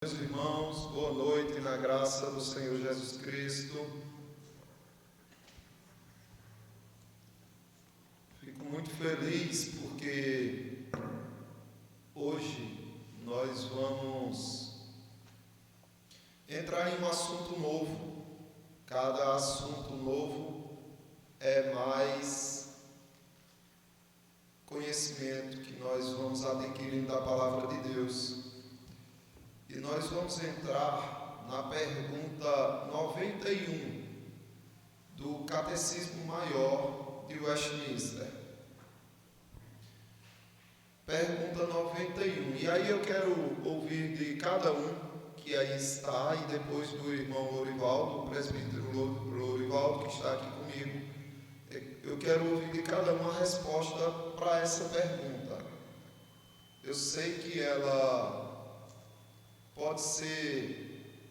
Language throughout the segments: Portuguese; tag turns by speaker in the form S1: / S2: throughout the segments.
S1: Meus irmãos, boa noite na graça do Senhor Jesus Cristo. Fico muito feliz porque hoje nós vamos entrar em um assunto novo. Cada assunto novo é mais conhecimento que nós vamos adquirindo da palavra de Deus. E nós vamos entrar na pergunta 91 do Catecismo Maior de Westminster. Pergunta 91. E aí eu quero ouvir de cada um que aí está, e depois do irmão Lorivaldo, o presbítero Lorivaldo, que está aqui comigo. Eu quero ouvir de cada um a resposta para essa pergunta. Eu sei que ela pode ser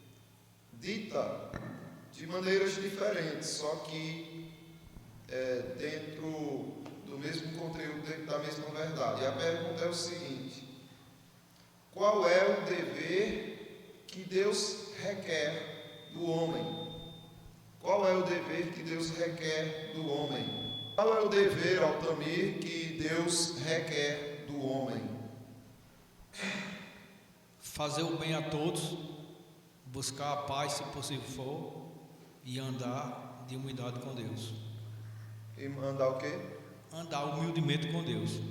S1: dita de maneiras diferentes, só que dentro do mesmo conteúdo, dentro da mesma verdade. E a pergunta é o seguinte: qual é o dever que Deus requer do homem? Qual é o dever que Deus requer do homem? Qual é o dever, Altamir, que Deus requer do homem?
S2: Fazer o bem a todos, buscar a paz se possível for, e andar de humildade com Deus.
S1: E andar o quê?
S2: Andar humildemente com Deus.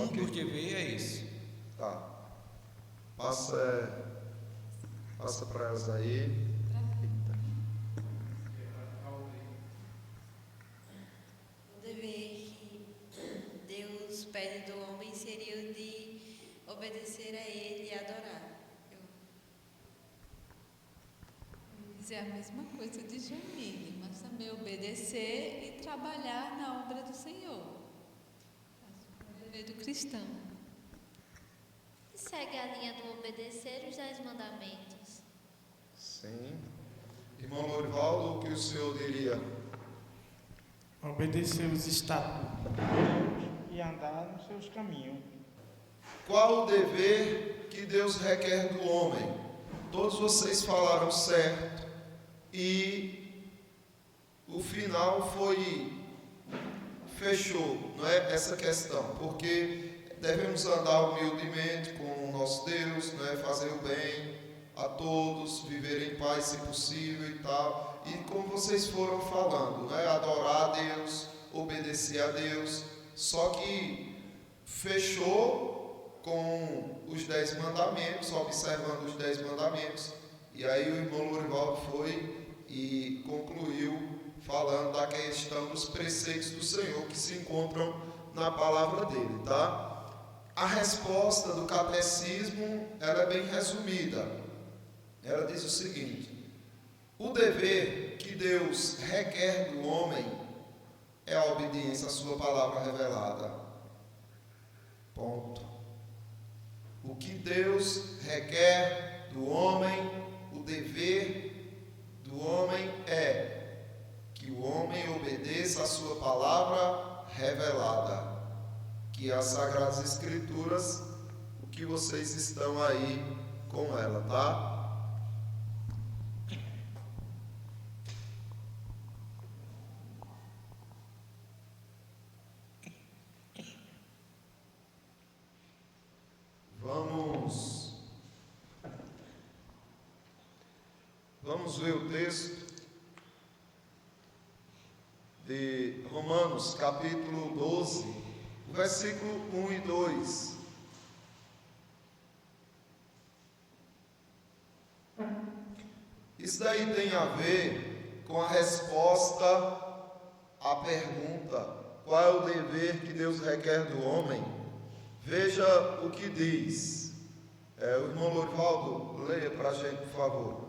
S1: Ok.
S2: Dos deveres é esse.
S1: Tá. Passa para elas aí.
S3: O dever que Deus pede do homem seria o de obedecer a Ele e adorar.
S4: Eu vou dizer a mesma coisa de Jamile, mas também obedecer e trabalhar na obra do Senhor. O dever do cristão.
S5: E segue a linha do obedecer os 10 mandamentos.
S1: Sim. Irmão Lorivaldo, o que o senhor diria?
S6: Obedecer os estatutos de Deus e andar nos seus caminhos.
S1: Qual o dever que Deus requer do homem? Todos vocês falaram certo. E o final fechou, não é? Essa questão. Porque devemos andar humildemente com o nosso Deus, não é? Fazer o bem a todos, viver em paz se possível e tal. E como vocês foram falando, não é? Adorar a Deus, obedecer a Deus. Só que fechou com os 10 mandamentos, observando os 10 mandamentos. E aí o irmão Lorivaldo foi e concluiu falando da questão dos preceitos do Senhor que se encontram na palavra dele, tá? A resposta do catecismo, ela é bem resumida. Ela diz o seguinte: o dever que Deus requer do homem é a obediência à sua palavra revelada. Ponto. O que Deus requer do homem, o dever do homem é que o homem obedeça a sua palavra revelada, que é as Sagradas Escrituras, o que vocês estão aí com ela, tá? Vamos ver o texto de Romanos, capítulo 12, versículo 1 e 2. Isso daí tem a ver com a resposta à pergunta: qual é o dever que Deus requer do homem? Veja o que diz. O irmão Lorivaldo, leia para a gente, por favor.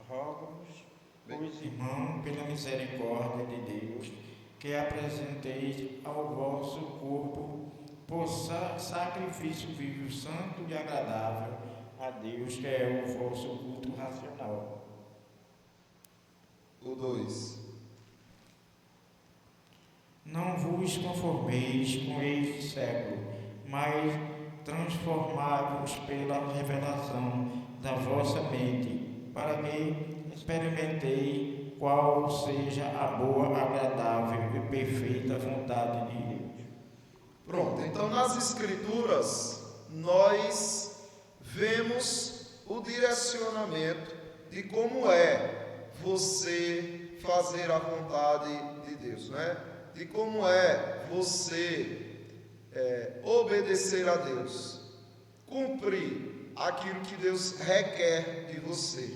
S6: Rogo-vos, pois, irmão, pela misericórdia de Deus, que apresenteis ao vosso corpo por sacrifício vivo, santo e agradável a Deus, que é o vosso culto racional.
S1: O 2.
S6: Não vos conformeis com este século, mas transformai-vos pela revelação da vossa mente, para que experimentei qual seja a boa, agradável e perfeita vontade de Deus.
S1: Pronto, então nas Escrituras nós vemos o direcionamento de como é você fazer a vontade de Deus, né? De como é você obedecer a Deus, cumprir aquilo que Deus requer de você.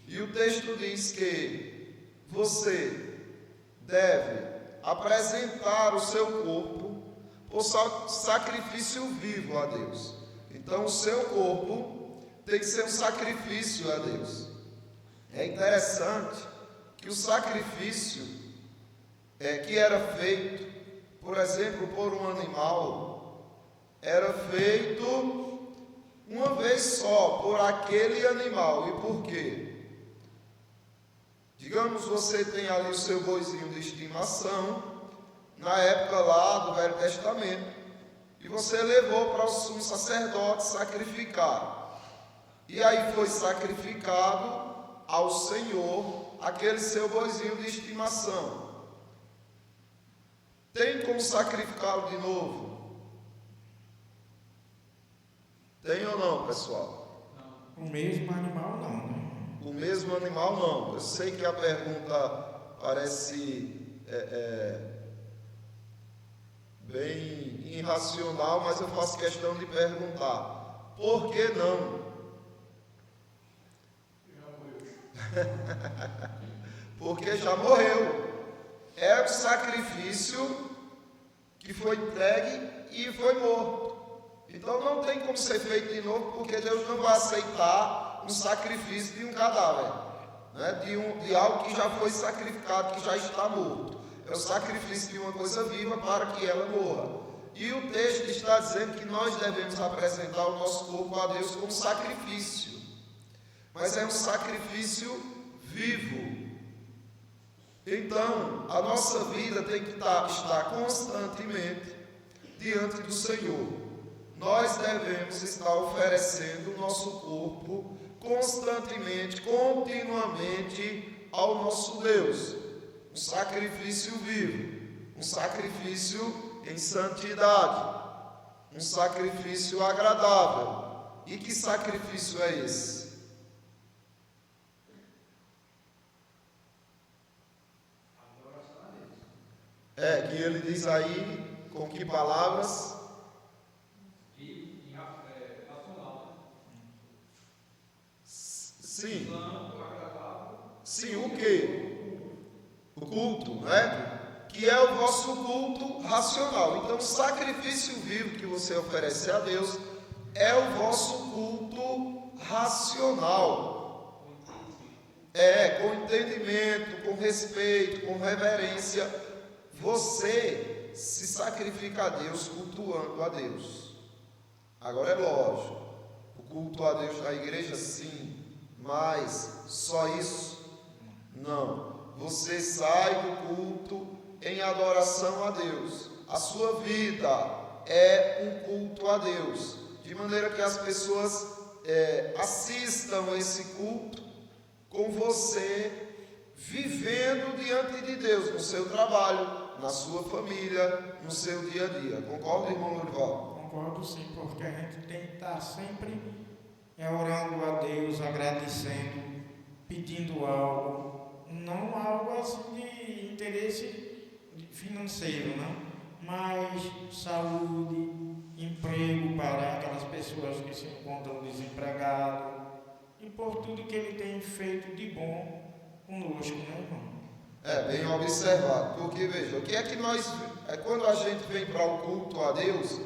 S1: E o texto diz que você deve apresentar o seu corpo por sacrifício vivo a Deus. Então o seu corpo tem que ser um sacrifício a Deus. É interessante que o sacrifício que era feito, por exemplo, por um animal, era feito uma vez só por aquele animal. E por quê? Digamos, você tem ali o seu boizinho de estimação, na época lá do Velho Testamento, e você levou para o sumo sacerdote sacrificar. E aí foi sacrificado ao Senhor aquele seu boizinho de estimação. Tem como sacrificá-lo de novo? Tem ou não, pessoal?
S6: O mesmo animal não, né?
S1: O mesmo animal não. Eu sei que a pergunta parece bem irracional, mas eu faço questão de perguntar: por que não? Porque já morreu. É o sacrifício que foi entregue e foi morto. Então não tem como ser feito de novo, porque Deus não vai aceitar um sacrifício de um cadáver, né? de algo que já foi sacrificado, que já está morto. É o sacrifício de uma coisa viva para que ela morra. E o texto está dizendo que nós devemos apresentar o nosso corpo a Deus como sacrifício. Mas é um sacrifício vivo. Então, a nossa vida tem que estar constantemente diante do Senhor. Nós devemos estar oferecendo o nosso corpo constantemente, continuamente ao nosso Deus. Um sacrifício vivo, um sacrifício em santidade, um sacrifício agradável. E que sacrifício é esse? Que ele diz aí, com que palavras? Sim. Sim, o quê? O culto, né? Que é o vosso culto racional. Então, o sacrifício vivo que você oferece a Deus é o vosso culto racional. Com entendimento, com respeito, com reverência. Você se sacrifica a Deus cultuando a Deus. Agora é lógico, o culto a Deus na igreja sim, mas só isso? Não. Você sai do culto em adoração a Deus. A sua vida é um culto a Deus, de maneira que as pessoas assistam esse culto com você vivendo diante de Deus, no seu trabalho, na sua família, no seu dia a dia. Concorda, irmão Lourival?
S6: Concordo sim, porque a gente tem que estar sempre orando a Deus, agradecendo, pedindo algo, não algo assim de interesse financeiro, não, mas saúde, emprego para aquelas pessoas que se encontram desempregadas e por tudo que Ele tem feito de bom conosco, né, irmão?
S1: Bem observado, porque veja, o que é que nós, quando a gente vem para o culto a Deus,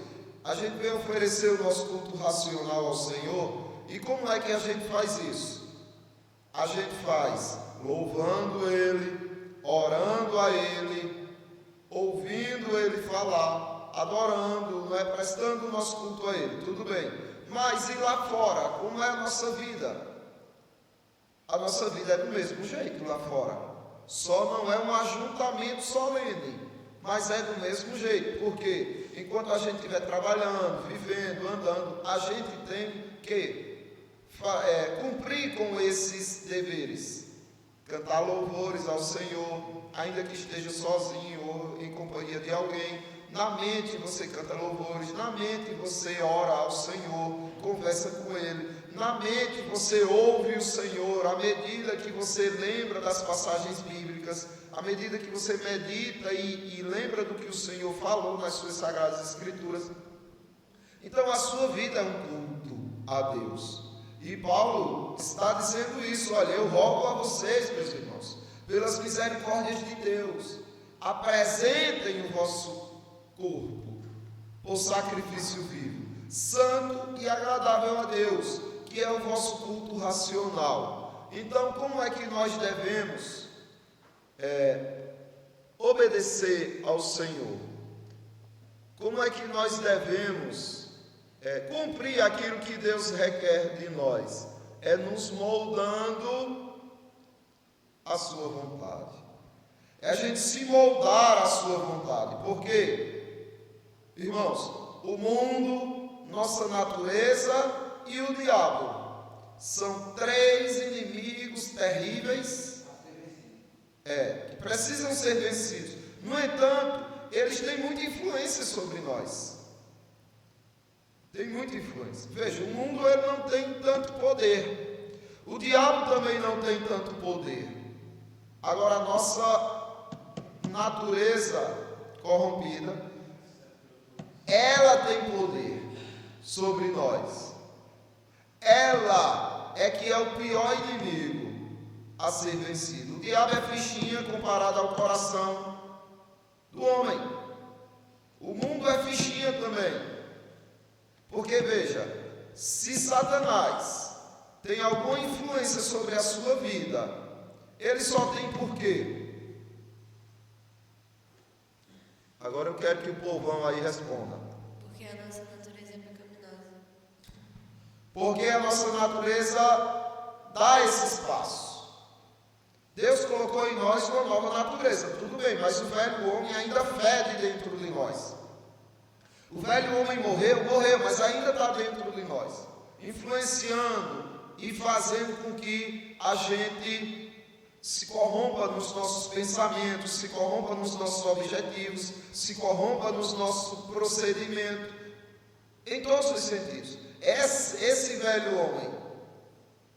S1: a gente vem oferecer o nosso culto racional ao Senhor. E como é que a gente faz isso? A gente faz louvando Ele, orando a Ele, ouvindo Ele falar, adorando, não é? Prestando o nosso culto a Ele, tudo bem. Mas e lá fora, como é a nossa vida? A nossa vida é do mesmo jeito lá fora. Só não é um ajuntamento solene, mas é do mesmo jeito. Por quê? enquanto a gente estiver trabalhando, vivendo, andando, a gente tem que cumprir com esses deveres. Cantar louvores ao Senhor, ainda que esteja sozinho ou em companhia de alguém. Na mente você canta louvores, na mente você ora ao Senhor, conversa com Ele. Na mente você ouve o Senhor, à medida que você lembra das passagens bíblicas, à medida que você medita e lembra do que o Senhor falou nas suas sagradas escrituras. Então a sua vida é um culto a Deus. E Paulo está dizendo isso: olha, eu rogo a vocês, meus irmãos, pelas misericórdias de Deus, apresentem o vosso corpo por sacrifício vivo, santo e agradável a Deus, que é o vosso culto racional. Então, como é que nós devemos obedecer ao Senhor? Como é que nós devemos cumprir aquilo que Deus requer de nós? É nos moldando a sua vontade. É a gente se moldar à sua vontade. Por quê? Irmãos, o mundo, nossa natureza e o diabo são três inimigos terríveis que precisam ser vencidos. No entanto, eles têm muita influência sobre nós. Tem muita influência. Veja, o mundo ele não tem tanto poder. O diabo também não tem tanto poder. Agora, a nossa natureza corrompida, ela tem poder sobre nós. Ela é que é o pior inimigo a ser vencido. O diabo é fichinha comparado ao coração do homem. O mundo é fichinha também. Porque veja, se Satanás tem alguma influência sobre a sua vida, ele só tem por quê? Agora eu quero que o povão aí responda.
S3: Porque a nossa natureza é pecaminosa.
S1: Porque a nossa natureza dá esse espaço. Deus colocou em nós uma nova natureza, tudo bem, mas o velho homem ainda fede dentro de nós. O velho homem morreu, mas ainda está dentro de nós, influenciando e fazendo com que a gente se corrompa nos nossos pensamentos, se corrompa nos nossos objetivos, se corrompa nos nossos procedimentos, em todos os sentidos. Esse velho homem,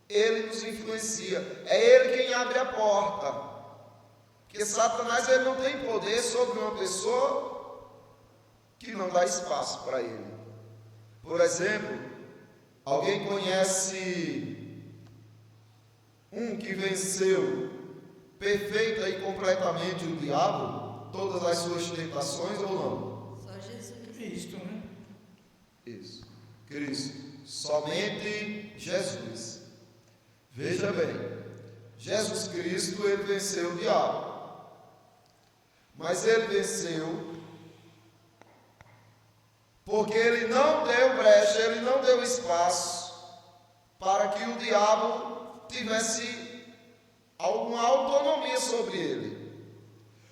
S1: ele nos influencia, é ele quem abre a porta, porque Satanás ele não tem poder sobre uma pessoa que não dá espaço para ele. Por exemplo, alguém conhece um que venceu perfeita e completamente o diabo, todas as suas tentações, ou não?
S3: Só Jesus.
S6: Cristo, né?
S1: Isso, Cristo, somente Jesus. Veja bem, Jesus Cristo, ele venceu o diabo, mas ele venceu porque ele não deu brecha, ele não deu espaço para que o diabo tivesse alguma autonomia sobre ele.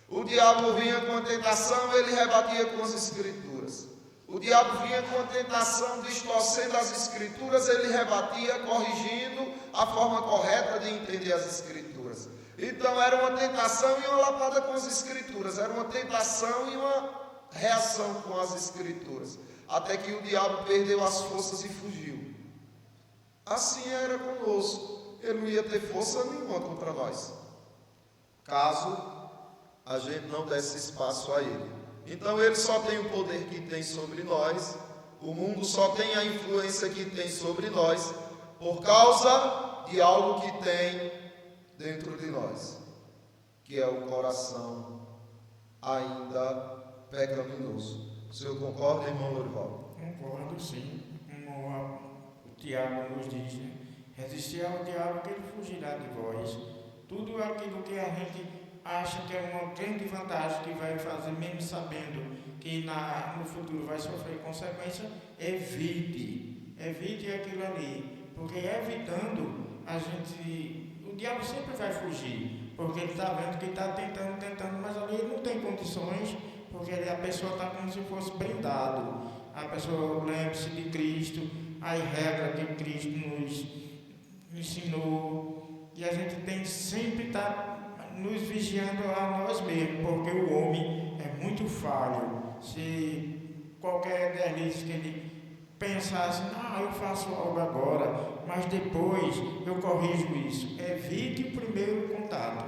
S1: O diabo vinha com a tentação, ele rebatia com as escrituras. O diabo vinha com a tentação, distorcendo as escrituras, ele rebatia, corrigindo a forma correta de entender as escrituras. Então era uma tentação e uma lapada com as escrituras, era uma tentação e uma reação com as escrituras, até que o diabo perdeu as forças e fugiu. Assim era conosco, ele não ia ter força nenhuma contra nós, caso a gente não desse espaço a ele. Então ele só tem o poder que tem sobre nós, o mundo só tem a influência que tem sobre nós, por causa de algo que tem dentro de nós, que é o coração ainda pecaminoso. O senhor concorda, irmão Lorival?
S6: Concordo, sim. Como o Tiago nos diz, né? Resistir ao diabo que ele fugirá de vós. Tudo aquilo que a gente acha que é uma grande vantagem, que vai fazer, mesmo sabendo que no futuro vai sofrer consequência, evite aquilo ali, porque evitando, o diabo sempre vai fugir, porque ele está vendo que está tentando, mas ali ele não tem condições porque a pessoa está como se fosse brindado. A pessoa lembre-se de Cristo, as regras que Cristo nos ensinou, e a gente tem que sempre estar nos vigiando a nós mesmos, porque o homem é muito falho. Se qualquer deslize que ele pensasse, eu faço algo agora, mas depois eu corrijo isso. Evite o primeiro contato.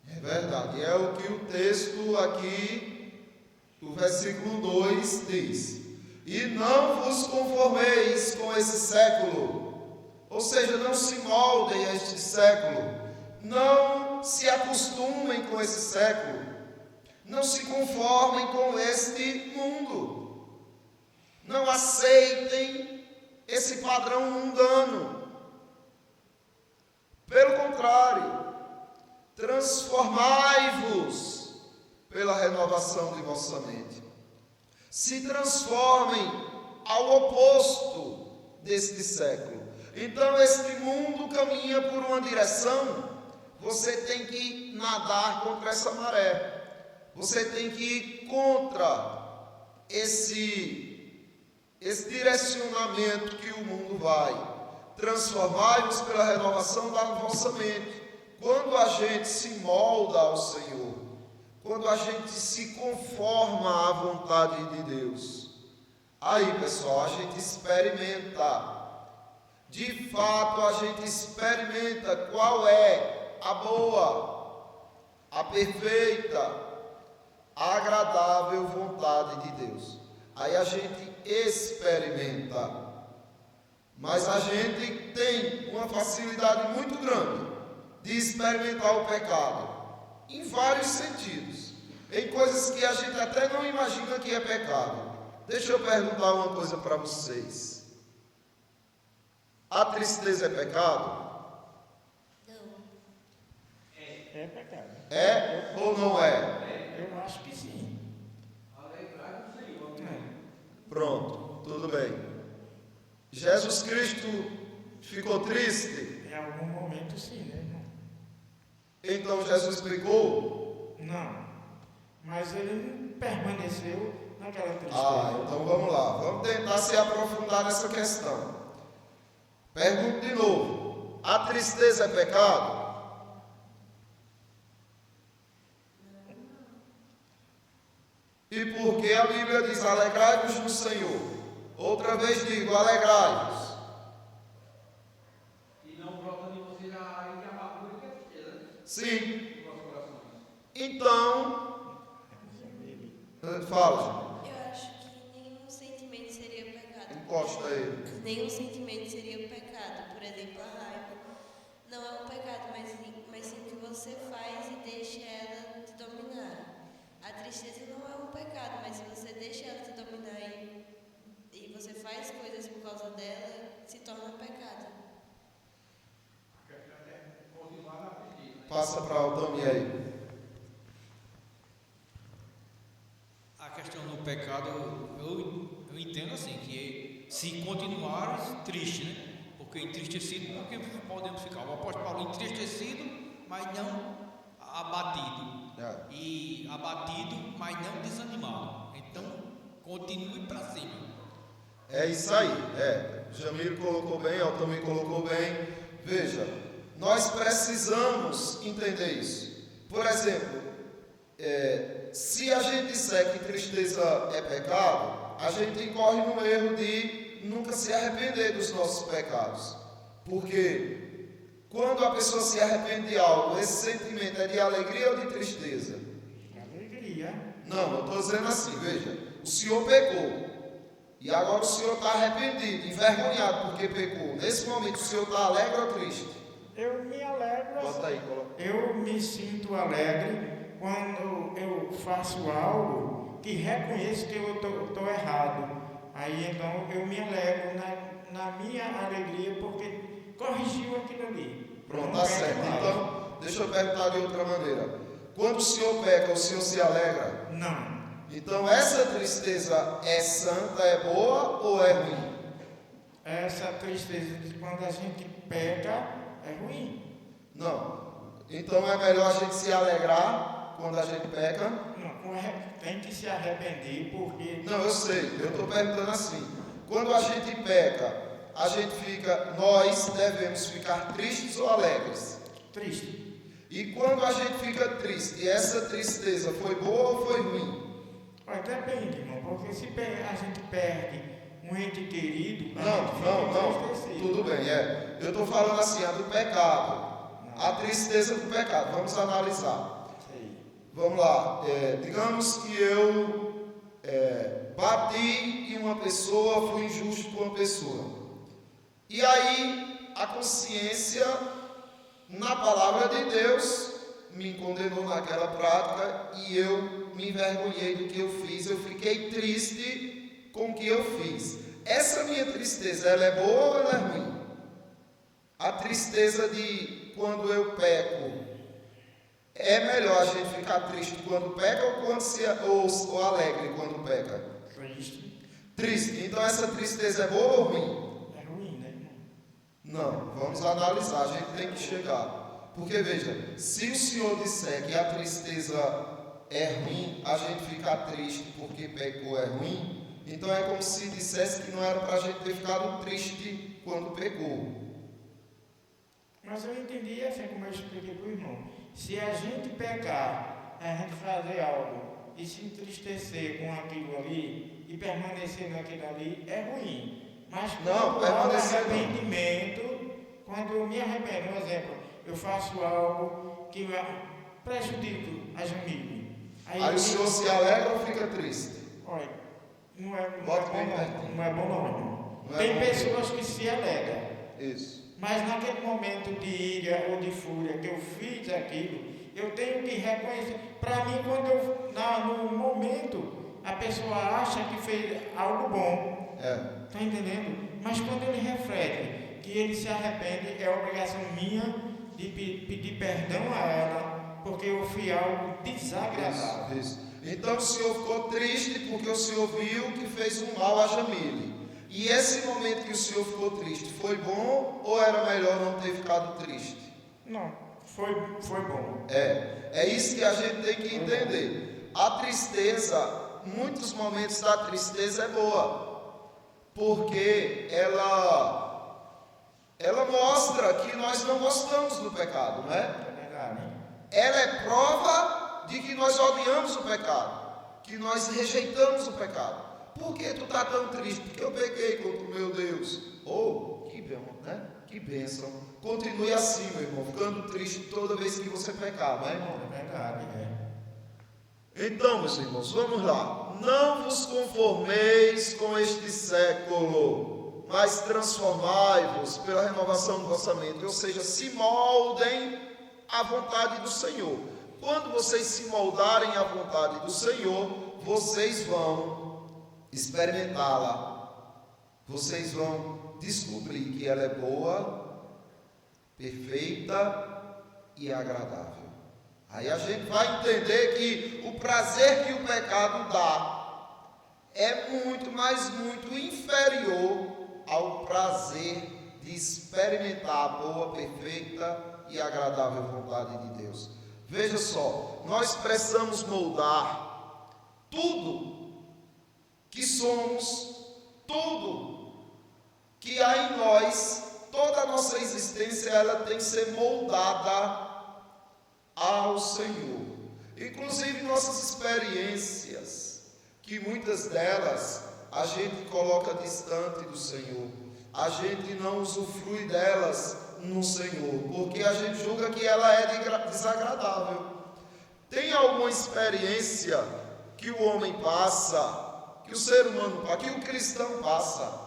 S1: É verdade, é o que o texto aqui, o versículo 2 diz: e não vos conformeis com esse século, ou seja, não se moldem a este século, não se acostumem com esse século, não se conformem com este mundo, não aceitem esse padrão mundano. Pelo contrário, transformai-vos pela renovação de vossa mente. Se transformem ao oposto deste século. Então, este mundo caminha por uma direção, você tem que nadar contra essa maré. Você tem que ir contra esse direcionamento que o mundo vai. Transformai-vos pela renovação da vossa mente. Quando a gente se molda ao Senhor, quando a gente se conforma à vontade de Deus, aí, pessoal, a gente experimenta. De fato, a gente experimenta qual é a boa, a perfeita, a agradável vontade de Deus. Aí a gente experimenta. Mas a gente tem uma facilidade muito grande de experimentar o pecado, em vários sentidos, em coisas que a gente até não imagina que é pecado. Deixa eu perguntar uma coisa para vocês. A tristeza é pecado?
S3: Não.
S6: É pecado.
S1: É ou não é?
S6: Eu acho que sim.
S1: Pronto, tudo bem. Jesus Cristo ficou triste?
S6: Em algum momento sim, né, irmão?
S1: Então Jesus pecou?
S6: Não. Mas ele permaneceu naquela tristeza.
S1: Então vamos lá. Vamos tentar se aprofundar nessa questão. Pergunto de novo. A tristeza é pecado? E por que a Bíblia diz: alegrai-vos no Senhor? Outra vez digo: alegrai-vos.
S2: E não brota de vocês a raiz de amargura e tristeza.
S1: Sim. Então, fala.
S3: Eu acho que nenhum sentimento seria pecado.
S1: Encosta ele.
S3: Nenhum sentimento seria pecado. Por exemplo, a raiva não é um pecado, mas sim o que você faz e deixa ela te dominar. A tristeza não é um pecado, mas se você deixa ela te dominar e você faz coisas por causa dela, se torna pecado.
S1: Passa para o Tony aí.
S2: A questão do pecado, eu entendo assim, que se continuares triste, né? Porque entristecido, porque podemos ficar. O apóstolo Paulo entristecido, mas não abatido. E abatido, mas não desanimado. Então, continue para cima.
S1: É isso aí. O Jamil colocou bem, o Altamir colocou bem. Veja, nós precisamos entender isso. Por exemplo, se a gente disser que tristeza é pecado, a gente incorre no erro de nunca se arrepender dos nossos pecados. Porque quando a pessoa se arrepende de algo, esse sentimento é de alegria ou de tristeza?
S6: Alegria.
S1: Não, eu estou dizendo assim, veja, o senhor pecou, e agora o senhor está arrependido, envergonhado porque pecou. Nesse momento o senhor está alegre ou triste?
S6: Eu me alegro.
S1: Bota aí, coloca.
S6: Eu me sinto alegre quando eu faço algo que reconheço que eu estou errado. Aí então eu me alegro na minha alegria porque corrigiu aquilo ali.
S1: Pronto, tá certo. Então, deixa eu perguntar de outra maneira. Quando o senhor peca, o senhor se alegra?
S6: Não.
S1: Então, essa tristeza é santa, é boa ou é ruim?
S6: Essa tristeza de quando a gente peca é ruim.
S1: Não. Então, é melhor a gente se alegrar quando a gente peca?
S6: Não, tem que se arrepender, porque...
S1: Não, eu sei, eu estou perguntando assim. Quando a gente peca, nós devemos ficar tristes ou alegres?
S6: Triste.
S1: E quando a gente fica triste, essa tristeza foi boa ou foi ruim?
S6: Olha, depende, irmão, porque se a gente perde um ente querido,
S1: Não, tudo bem, Eu estou falando assim, a do pecado, a tristeza do pecado, vamos analisar. Vamos lá, digamos que eu bati em uma pessoa, fui injusto com uma pessoa. E aí, a consciência, na palavra de Deus, me condenou naquela prática e eu me envergonhei do que eu fiz, eu fiquei triste com o que eu fiz. Essa minha tristeza, ela é boa ou ela é ruim? A tristeza de quando eu peco, é melhor a gente ficar triste quando peca ou alegre quando peca? Triste. Então essa tristeza é boa ou ruim?
S6: É ruim, né, irmão?
S1: Não, vamos analisar, a gente tem que chegar. Porque veja, se o Senhor disser que a tristeza é ruim, a gente ficar triste porque pecou é ruim, então é como se dissesse que não era para a gente ter ficado triste quando pecou.
S6: Mas eu entendi assim como eu expliquei para o irmão. Se a gente pecar, a gente fazer algo e se entristecer com aquilo ali e permanecer naquilo ali, é ruim. Mas quando há arrependimento, quando eu me arrependo, por exemplo, eu faço algo que prejudico a Jamile.
S1: Aí o senhor se alegra ou fica triste?
S6: Olha, não é bom não. Tem pessoas que se alegram.
S1: Isso.
S6: Mas naquele momento de ira ou de fúria que eu fiz aquilo, eu tenho que reconhecer. Para mim, no momento, a pessoa acha que fez algo bom. Está entendendo? Mas quando ele reflete que ele se arrepende, é obrigação minha de pedir perdão a ela, porque eu fiz algo desagradável.
S1: Isso. Então o senhor ficou triste porque o senhor viu que fez um mal a Jamile. E esse momento que o senhor ficou triste, foi bom ou era melhor não ter ficado triste?
S6: Não, foi bom.
S1: É isso que a gente tem que entender. A tristeza, muitos momentos da tristeza é boa, porque ela mostra que nós não gostamos do pecado, não é?
S6: É verdade.
S1: Ela é prova de que nós odiamos o pecado, que nós rejeitamos o pecado. Por que tu está tão triste? Porque eu pequei contra o meu Deus. Que bom, né? Que bênção. Continue assim, meu irmão, ficando triste toda vez que você pecar, não é, irmão?
S6: É verdade,
S1: Então, meus irmãos, vamos lá. Não vos conformeis com este século, mas transformai-vos pela renovação do vossa mente. Ou seja, se moldem à vontade do Senhor. Quando vocês se moldarem à vontade do Senhor, vocês vão experimentá-la, vocês vão descobrir que ela é boa, perfeita e agradável. Aí a gente vai entender que o prazer que o pecado dá é muito, mas muito inferior ao prazer de experimentar a boa, perfeita e agradável vontade de Deus. Veja só, nós precisamos moldar tudo que somos, tudo que há em nós, toda a nossa existência, ela tem que ser moldada ao Senhor. Inclusive nossas experiências, que muitas delas a gente coloca distante do Senhor. A gente não usufrui delas no Senhor, porque a gente julga que ela é desagradável. Tem alguma experiência que o homem passa, que o ser humano passa, que o cristão passa,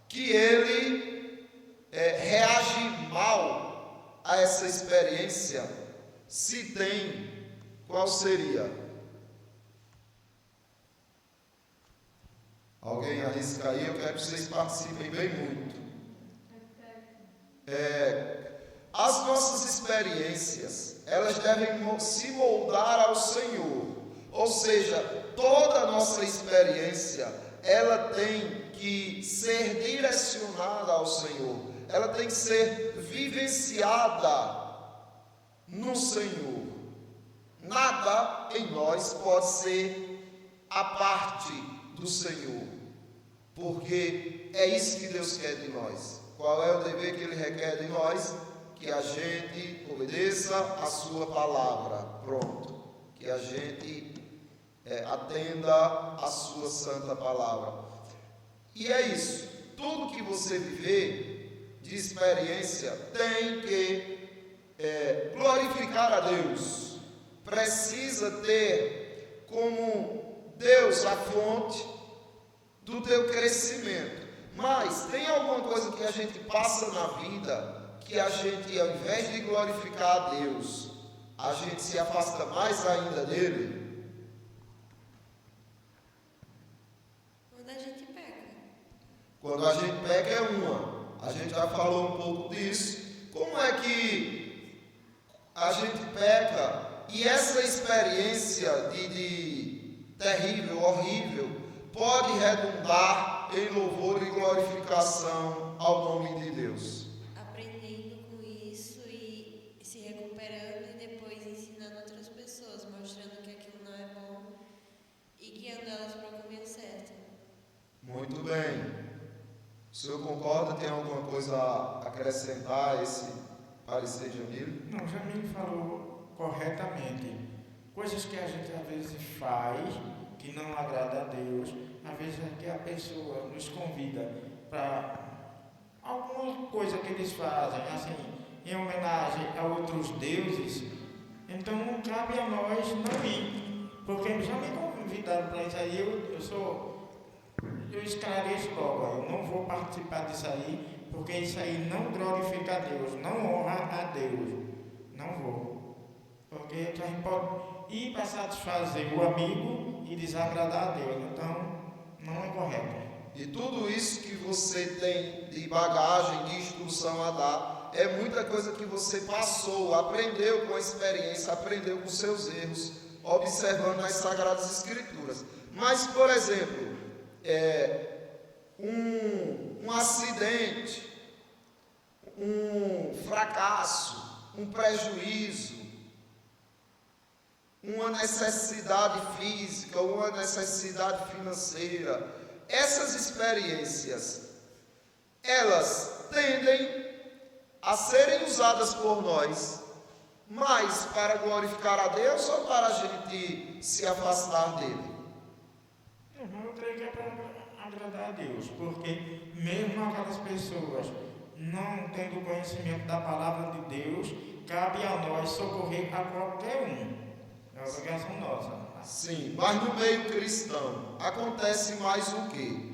S1: que ele reage mal a essa experiência? Se tem, qual seria? Alguém arrisca aí? Eu quero que vocês participem bem muito. As nossas experiências, elas devem se moldar ao Senhor. Ou seja, toda a nossa experiência, ela tem que ser direcionada ao Senhor. Ela tem que ser vivenciada no Senhor. nada em nós pode ser a parte do Senhor, porque é isso que Deus quer de nós. Qual é o dever que Ele requer de nós? Que a gente obedeça a sua palavra, pronto, que a gente atenda a sua santa palavra. E é isso, tudo que você viver de experiência tem que glorificar a Deus, precisa ter como Deus a fonte do teu crescimento. Mas tem alguma coisa que a gente passa na vida que a gente, ao invés de glorificar a Deus, a gente se afasta mais ainda dele?
S3: Quando a gente peca.
S1: Quando a gente peca é uma. A gente já falou um pouco disso. Como é que a gente peca e essa experiência de terrível, horrível, pode redundar em louvor e glorificação ao nome de Deus?
S3: Aprendendo com isso e se recuperando e depois ensinando outras pessoas, mostrando que aquilo não é bom e guiando elas para o caminho certo.
S1: Muito bem. O senhor concorda? Tem alguma coisa a acrescentar a esse parecer de Jamile?
S6: Não, Jamile falou corretamente. Coisas que a gente às vezes faz que não agrada a Deus, às vezes é que a pessoa nos convida para alguma coisa que eles fazem, assim, em homenagem a outros deuses, então não cabe a nós não ir, porque já me convidaram para isso aí, eu esclareço logo, eu não vou participar disso aí, porque isso aí não glorifica a Deus, não honra a Deus, não vou, porque a gente pode ir para satisfazer o amigo e desagradar a Deus, então não é correto.
S1: E tudo isso que você tem de bagagem, de instrução a dar, é muita coisa que você passou, aprendeu com a experiência, aprendeu com seus erros, observando nas Sagradas Escrituras. Mas, por exemplo, um acidente, um fracasso, um prejuízo, uma necessidade física, uma necessidade financeira, essas experiências, elas tendem a serem usadas por nós, mais para glorificar a Deus ou para a gente se afastar dele?
S6: Eu creio que é para agradar a Deus, porque mesmo aquelas pessoas não tendo conhecimento da palavra de Deus, cabe a nós socorrer a qualquer um. É obrigação nossa.
S1: Sim, mas no meio cristão acontece mais o quê?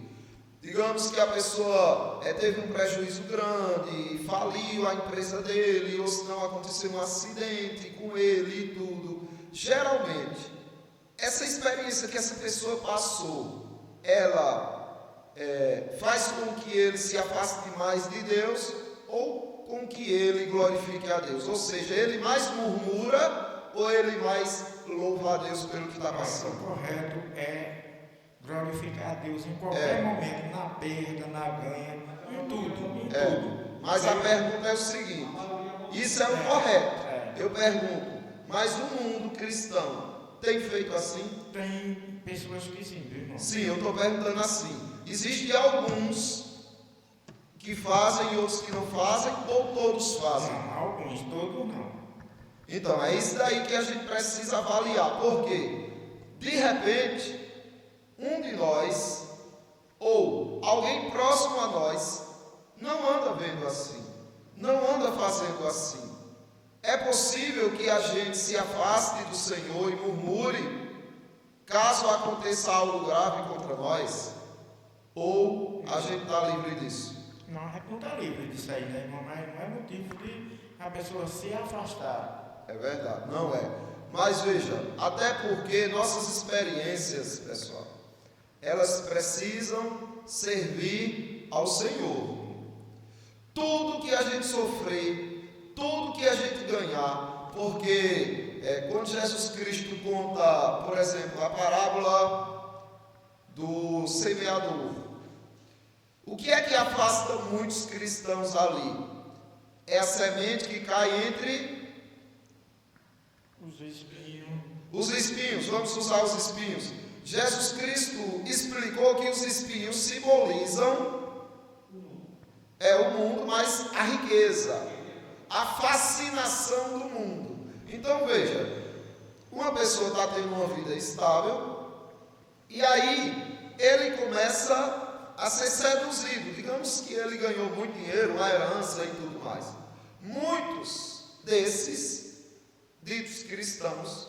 S1: Digamos que a pessoa teve um prejuízo grande, faliu a empresa dele, ou se não aconteceu um acidente com ele e tudo. Geralmente, essa experiência que essa pessoa passou, ela faz com que ele se afaste mais de Deus ou com que ele glorifique a Deus. Ou seja, ele mais murmura ou ele mais louva a Deus pelo que está passando?
S6: O correto é glorificar a Deus em qualquer momento, na perda, na ganha, em tudo.
S1: Mas a pergunta é o seguinte, isso é o correto. Eu pergunto, mas o mundo cristão tem feito assim?
S6: Tem pessoas que sim, viu, irmão?
S1: Sim, eu estou perguntando assim. Existem alguns que fazem e outros que não fazem, ou todos fazem?
S6: Não, alguns, todos não.
S1: Então, é isso daí que a gente precisa avaliar. Por quê? De repente, um de nós, ou alguém próximo a nós, não anda vendo assim, não anda fazendo assim. É possível que a gente se afaste do Senhor e murmure, caso aconteça algo grave contra nós? Ou a gente está livre disso?
S6: Não, a gente não está livre disso aí, né, irmão? Mas não é motivo de a pessoa se afastar.
S1: É verdade, não é. Mas veja, até porque nossas experiências, pessoal, elas precisam servir ao Senhor. Tudo que a gente sofrer, tudo que a gente ganhar, porque quando Jesus Cristo conta, por exemplo, a parábola do semeador, o que é que afasta muitos cristãos ali? É a semente que cai entre
S6: os espinhos.
S1: Os espinhos, vamos usar os espinhos. Jesus Cristo explicou que os espinhos simbolizam o mundo, mas a riqueza, a fascinação do mundo. Então veja, uma pessoa está tendo uma vida estável e aí ele começa a ser seduzido. Digamos que ele ganhou muito dinheiro, uma herança e tudo mais. Muitos desses ditos cristãos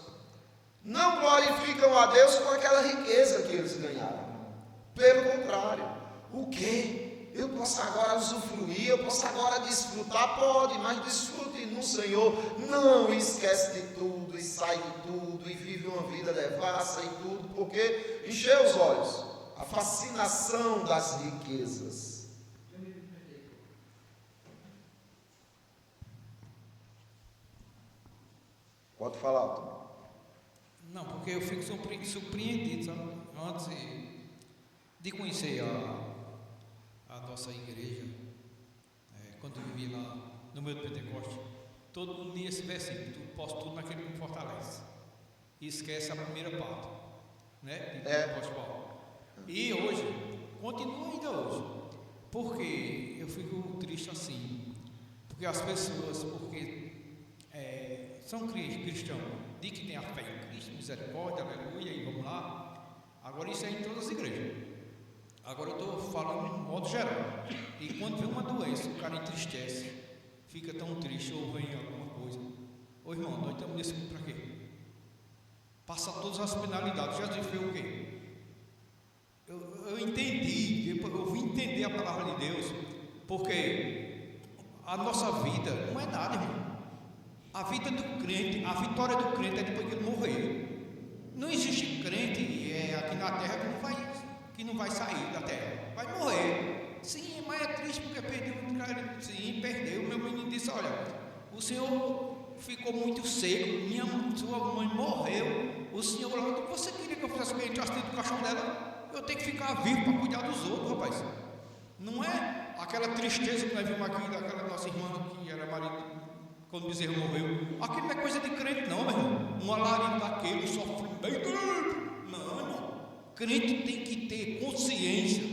S1: não glorificam a Deus com aquela riqueza que eles ganharam. Pelo contrário, o quê? Eu posso agora usufruir, eu posso agora desfrutar? Pode, mas desfrute no Senhor. Não esquece de tudo e sai de tudo e vive uma vida devassa e tudo, porque encheu os olhos. A fascinação das riquezas. Pode falar, Tom.
S2: Não, porque eu fico surpreendido, sabe? Antes de conhecer a nossa igreja, quando eu vivi lá no meu Pentecoste, todo mundo lia esse versículo: tu posso tudo naquele que me fortalece. E esquece a primeira parte, né? De apóstolo Paulo. E hoje, continua ainda hoje, porque eu fico triste assim, porque as pessoas, são cristãos, de que tem a fé em Cristo, misericórdia, aleluia, e vamos lá. Agora isso é em todas as igrejas. Agora eu estou falando de modo geral. E quando vem uma doença, o cara entristece, fica tão triste, ou vem alguma coisa. Ô irmão, nós estamos nesse mundo para quê? Passa todas as penalidades. Jesus fez o quê? Eu entendi, eu vim entender a palavra de Deus, porque a nossa vida não é nada, irmão. A vida do crente, a vitória do crente é depois que ele morrer. Não existe crente aqui na terra que não vai sair da terra, vai morrer. Sim, mas é triste porque perdeu um cara. Sim, perdeu. Meu menino disse: olha, o senhor ficou muito seco, sua mãe morreu. O senhor, você queria que eu fizesse o que? Entrasse dentro do caixão dela? Eu tenho que ficar vivo para cuidar dos outros, rapaz. Não é aquela tristeza que nós vimos aqui daquela nossa irmã que era marido. Quando o bezerro morreu, aquilo não é coisa de crente, não, meu irmão. Um alarido daquele, sofrimento. Não, irmão. Crente tem que ter consciência.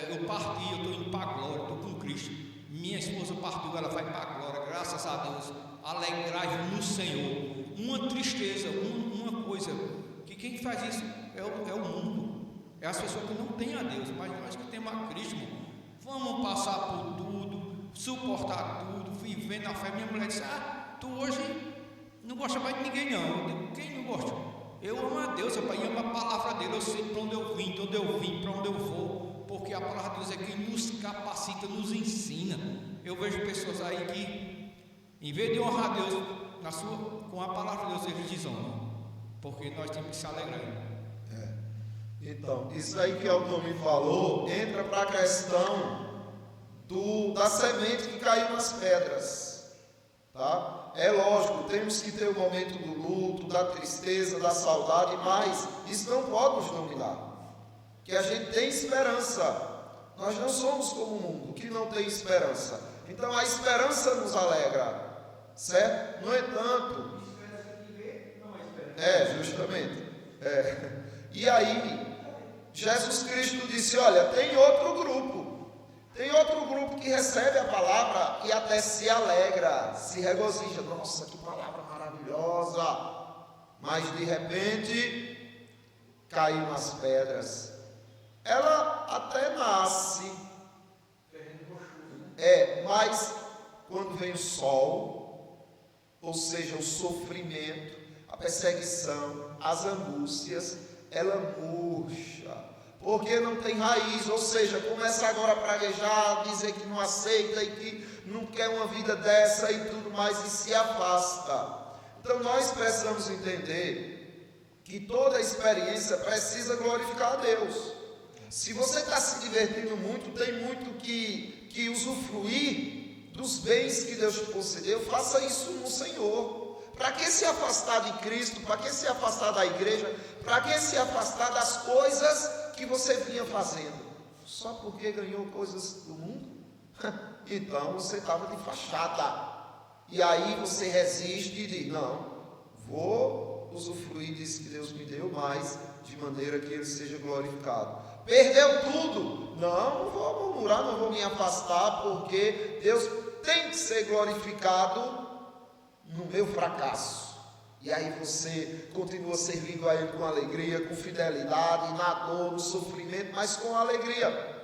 S2: Eu parti, eu estou indo para a glória, estou com Cristo. Minha esposa partiu, ela vai para a glória, graças a Deus. Alegrai-vos no Senhor. Uma tristeza, uma coisa, que quem faz isso é o mundo. É as pessoas que não têm a Deus, mas nós que temos a Cristo, irmão. Vamos passar por tudo, suportar tudo, viver na fé. Minha mulher disse: tu hoje não gosta mais de ninguém, não. Eu digo: quem não gosta? Eu amo a Deus, rapaz, e amo a palavra dele. Eu sei para onde eu vim, para onde eu vou, porque a palavra de Deus é quem nos capacita, nos ensina. Eu vejo pessoas aí que, em vez de honrar a Deus com a palavra de Deus, eles desonram, porque nós temos que se alegrar.
S1: Então, isso aí que o Altomir falou entra para a questão da semente que caiu nas pedras, tá? É lógico, temos que ter o momento do luto, da tristeza, da saudade, mas isso não pode nos dominar, que a gente tem esperança. Nós não somos como o mundo que não tem esperança. Então a esperança nos alegra, certo? No entanto, justamente. E aí Jesus Cristo disse: olha, tem outro grupo que recebe a palavra e até se alegra, se regozija. Nossa, que palavra maravilhosa! Mas de repente caiu nas pedras. Ela até nasce, mas quando vem o sol, ou seja, o sofrimento, a perseguição, as angústias, ela murcha, porque não tem raiz, ou seja, começa agora a praguejar, dizer que não aceita e que não quer uma vida dessa e tudo mais, e se afasta. Então nós precisamos entender que toda experiência precisa glorificar a Deus. Se você está se divertindo muito, tem muito que usufruir dos bens que Deus te concedeu, faça isso no Senhor. Para que se afastar de Cristo? Para que se afastar da igreja? Para que se afastar das coisas que você vinha fazendo? Só porque ganhou coisas do mundo? Então você estava de fachada. E aí você resiste e diz: não, vou usufruir disso que Deus me deu, mas de maneira que Ele seja glorificado. Perdeu tudo? Não vou murmurar, não vou me afastar, porque Deus tem que ser glorificado no meu fracasso. E aí você continua servindo a Ele com alegria, com fidelidade, na dor, no sofrimento, mas com alegria.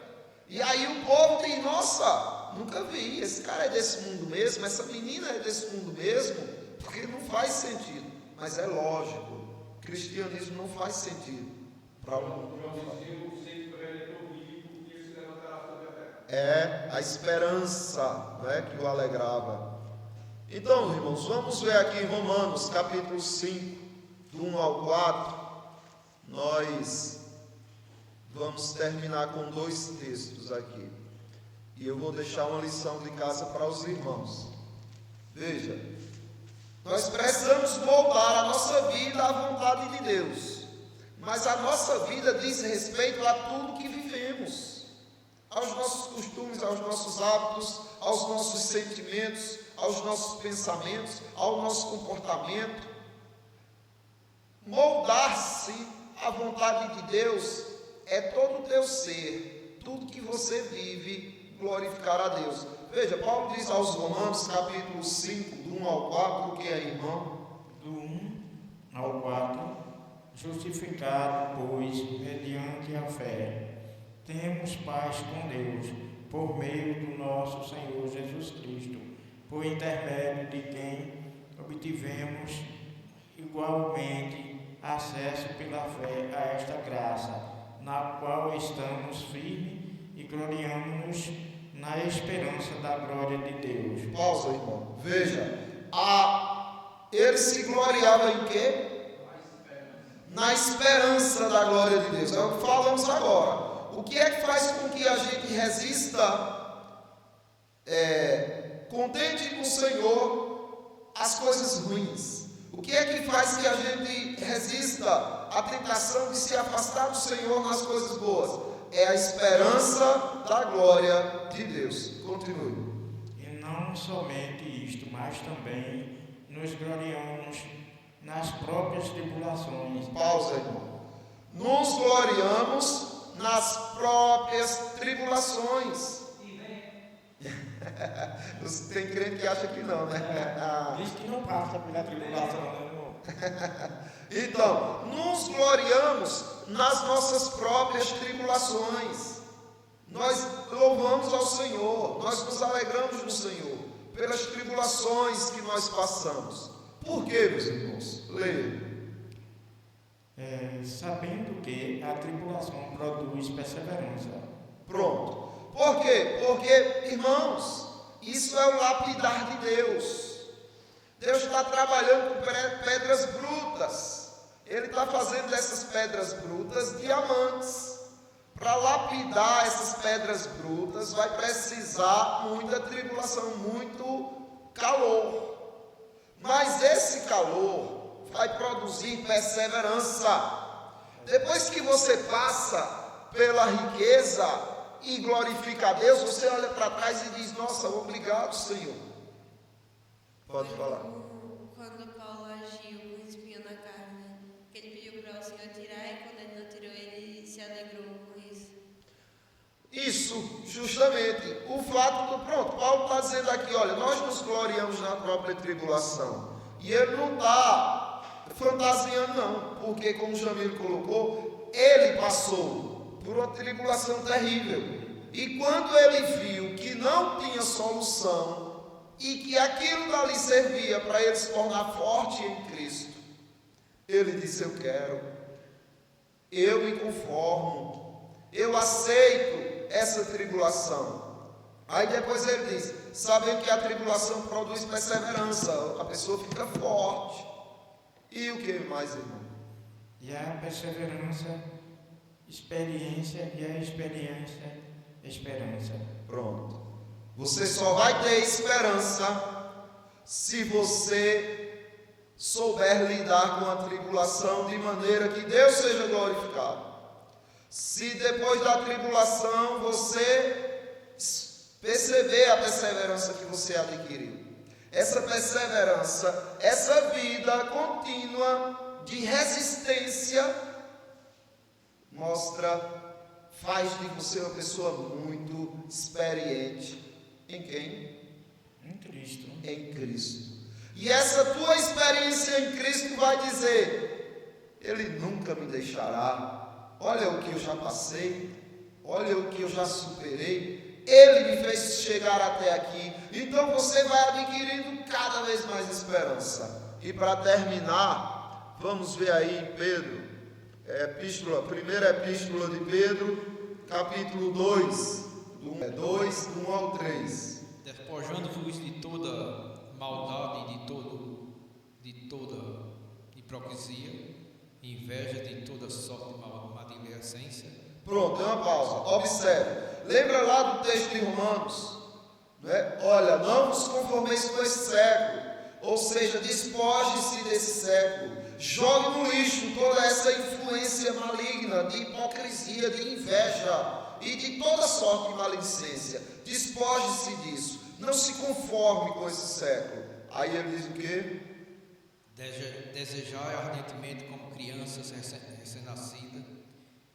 S1: E aí o povo diz: nossa, nunca vi, esse cara é desse mundo mesmo, essa menina é desse mundo mesmo, porque não faz sentido. Mas é lógico, o cristianismo não faz sentido para é a esperança, não é, que o alegrava. Então, irmãos, vamos ver aqui em Romanos, capítulo 5, do 1 ao 4. Nós vamos terminar com 2 textos aqui. E eu vou deixar uma lição de casa para os irmãos. Veja, nós precisamos moldar a nossa vida à vontade de Deus. Mas a nossa vida diz respeito a tudo que vivemos. Aos nossos costumes, aos nossos hábitos, aos nossos sentimentos, aos nossos pensamentos, ao nosso comportamento. Moldar-se à vontade de Deus é todo o teu ser, tudo que você vive, glorificar a Deus. Veja, Paulo diz aos Romanos, capítulo 5, do 1 ao 4, o que é, irmão?
S6: Do 1 ao 4, justificado, pois, mediante a fé, temos paz com Deus, por meio do nosso Senhor Jesus Cristo, por intermédio de quem obtivemos igualmente acesso pela fé a esta graça, na qual estamos firmes e gloriamos-nos na esperança da glória de Deus.
S1: Pausa, irmão. Veja, ele se gloriava em quê? Na esperança da glória de Deus. É o que falamos agora. O que é que faz com que a gente resista contente com o Senhor as coisas ruins? O que é que faz que a gente resista à tentação de se afastar do Senhor nas coisas boas? É a esperança da glória de Deus. Continue.
S6: E não somente isto, mas também nos gloriamos nas próprias tribulações.
S1: Pausa, irmão. Nos gloriamos nas próprias tribulações. Tem crente que acha que não, né?
S6: Diz que não passa pela tribulação, né, irmão?
S1: Então, nos gloriamos nas nossas próprias tribulações. Nós louvamos ao Senhor, nós nos alegramos no Senhor pelas tribulações que nós passamos. Por quê, meus irmãos? Leia.
S6: Sabendo que a tribulação produz perseverança.
S1: Pronto. Por quê? Porque, irmãos, isso é o lapidar de Deus. Deus está trabalhando com pedras brutas. Ele está fazendo dessas pedras brutas diamantes. Para lapidar essas pedras brutas, vai precisar muita tribulação, muito calor. Mas esse calor vai produzir perseverança. Depois que você passa pela riqueza e glorifica a Deus, você olha para trás e diz: nossa, obrigado, Senhor. Pode falar.
S3: Quando Paulo agiu com o espinho na carne, que ele pediu para o Senhor tirar, e quando ele não tirou, ele se alegrou com isso.
S1: Isso, justamente. O fato do... Pronto, Paulo está dizendo aqui, olha, nós nos gloriamos na própria tribulação. E ele não está fantasiando, não. Porque, como o Jamil colocou, ele passou por uma tribulação terrível. E quando ele viu que não tinha solução e que aquilo dali servia para ele se tornar forte em Cristo, ele disse: eu quero, eu me conformo, eu aceito essa tribulação. Aí depois ele diz: sabendo que a tribulação produz perseverança, a pessoa fica forte. E o que mais, irmão?
S6: E a perseverança, experiência, e a experiência, esperança.
S1: Pronto. Você só vai ter esperança se você souber lidar com a tribulação de maneira que Deus seja glorificado. Se depois da tribulação você perceber a perseverança que você adquiriu, essa perseverança, essa vida contínua de resistência, faz de você uma pessoa muito experiente. Em quem?
S6: Em Cristo.
S1: Em Cristo. E essa tua experiência em Cristo vai dizer: Ele nunca me deixará. Olha o que eu já passei, olha o que eu já superei. Ele me fez chegar até aqui. Então você vai adquirindo cada vez mais esperança. E para terminar, vamos ver aí em Pedro, primeira epístola de Pedro, capítulo 2, do 1 ao 3.
S2: Despojando-vos de toda maldade, de toda hipocrisia, inveja, de toda sorte de maledicência.
S1: Pronto, dê uma pausa. Observe. Lembra lá do texto de Romanos? Né? Olha, não vos conformeis com esse século. Ou seja, despoje-se desse século. Jogue no lixo toda essa influência maligna de hipocrisia, de inveja e de toda sorte de maledicência. Despoje-se disso. Não se conforme com esse século. Aí ele diz o quê?
S2: Desejai ardentemente como crianças recém-nascidas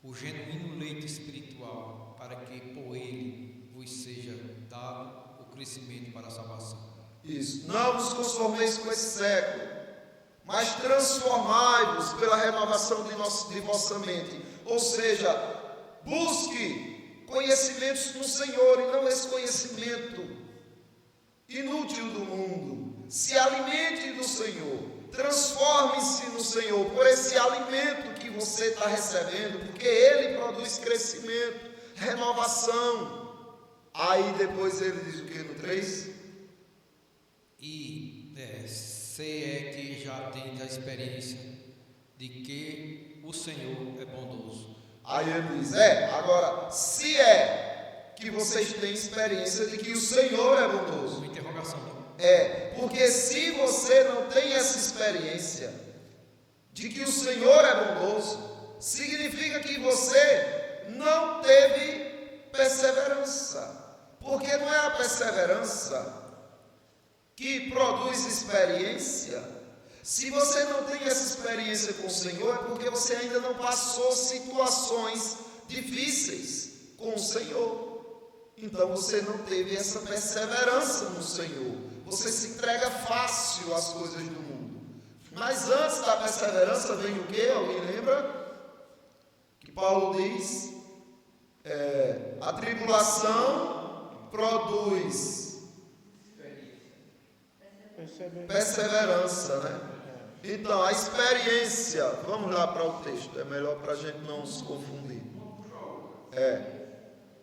S2: o genuíno leite espiritual, para que por ele vos seja dado o crescimento para a salvação.
S1: Isso. Não vos conformeis com esse século, mas transformai-vos pela renovação de vossa mente. Ou seja, busque conhecimentos no Senhor e não esse conhecimento inútil do mundo. Se alimente do Senhor. Transforme-se no Senhor por esse alimento que você está recebendo, porque Ele produz crescimento, renovação. Aí depois ele diz o que no 3?
S2: E se que já tem a experiência de que o Senhor é bondoso.
S1: Aí ele diz, agora, se é que vocês têm experiência de que o Senhor é bondoso.
S2: Uma interrogação, né?
S1: Porque se você não tem essa experiência de que o Senhor é bondoso, significa que você não teve perseverança. Porque não é a perseverança que produz experiência. Se você não tem essa experiência com o Senhor, é porque você ainda não passou situações difíceis com o Senhor. Então você não teve essa perseverança no Senhor. Você se entrega fácil às coisas do mundo. Mas antes da perseverança vem o quê? Alguém lembra? Que Paulo diz: a tribulação produz perseverança, né? Então, a experiência, vamos lá para o texto, é melhor para a gente não se confundir.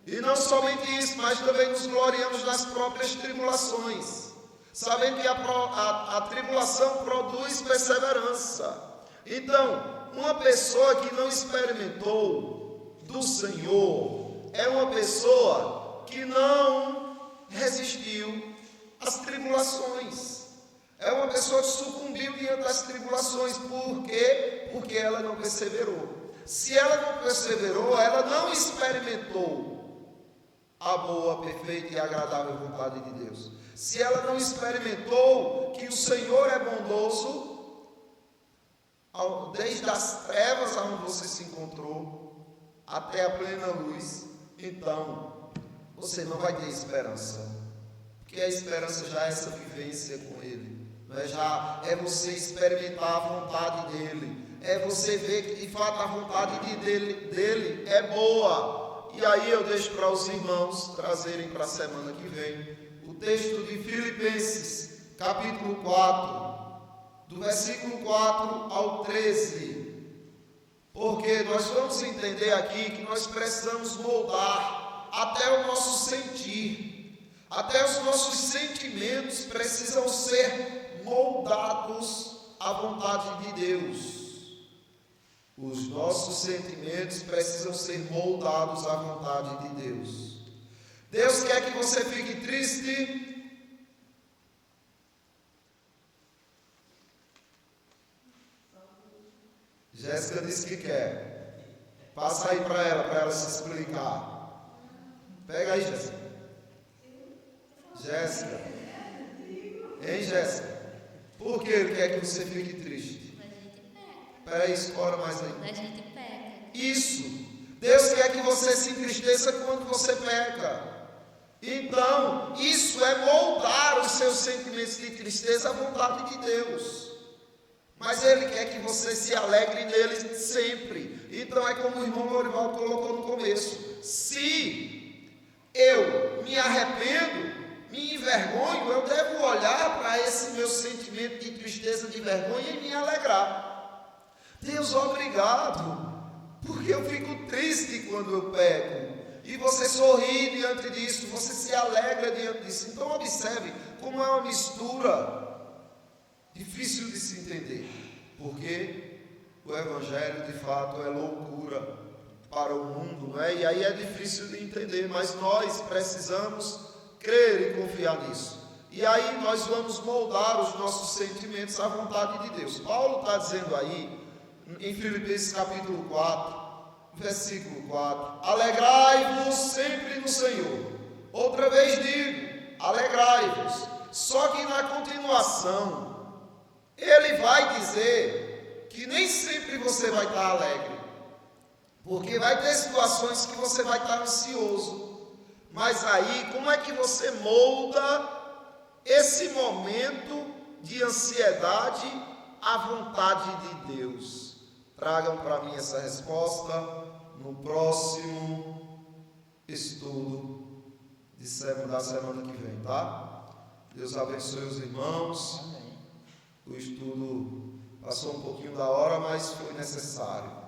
S1: E não somente isso, mas também nos gloriamos nas próprias tribulações, sabendo que a tribulação produz perseverança. Então, uma pessoa que não experimentou do Senhor é uma pessoa que não resistiu às tribulações. É uma pessoa que sucumbiu diante das tribulações. Por quê? Porque ela não perseverou. Se ela não perseverou, ela não experimentou a boa, perfeita e agradável vontade de Deus. Se ela não experimentou que o Senhor é bondoso, desde as trevas onde você se encontrou até a plena luz, então você não vai ter esperança. Porque a esperança já é essa vivência com Ele. Já é você experimentar a vontade dEle. É você ver que de fato a vontade dEle é boa. E aí eu deixo para os irmãos trazerem para a semana que vem o texto de Filipenses, capítulo 4, do versículo 4 ao 13. Porque nós vamos entender aqui que nós precisamos moldar até o nosso sentir, até os nossos sentimentos precisam ser moldados à vontade de Deus. Os nossos sentimentos precisam ser moldados à vontade de Deus. Deus quer que você fique triste? Jéssica disse que quer. Passa aí para ela se explicar. Pega aí, Jéssica. Jéssica. Hein, Jéssica? Por que ele quer que você fique triste? Peraí, escora mais aí.
S5: Quando a gente peca.
S1: Isso. Deus quer que você se entristeça quando você peca. Então, isso é moldar os seus sentimentos de tristeza à vontade de Deus. Mas Ele quer que você se alegre nele sempre. Então, é como o irmão Lorival colocou no começo. Se eu me arrependo, me envergonho, eu devo olhar para esse meu sentimento de tristeza, de vergonha e me alegrar. Deus, obrigado, porque eu fico triste quando eu peco. E você sorri diante disso, você se alegra diante disso. Então observe como é uma mistura difícil de se entender. Porque o Evangelho de fato é loucura para o mundo, não é? E aí é difícil de entender, mas nós precisamos crer e confiar nisso. E aí nós vamos moldar os nossos sentimentos à vontade de Deus. Paulo está dizendo aí, em Filipenses capítulo 4, versículo 4, alegrai-vos sempre no Senhor. Outra vez digo, alegrai-vos. Só que na continuação, ele vai dizer que nem sempre você vai estar alegre, porque vai ter situações que você vai estar ansioso. Mas aí, como é que você molda esse momento de ansiedade à vontade de Deus? Tragam para mim essa resposta no próximo estudo da semana que vem, tá? Deus abençoe os irmãos.
S6: Amém.
S1: O estudo passou um pouquinho da hora, mas foi necessário.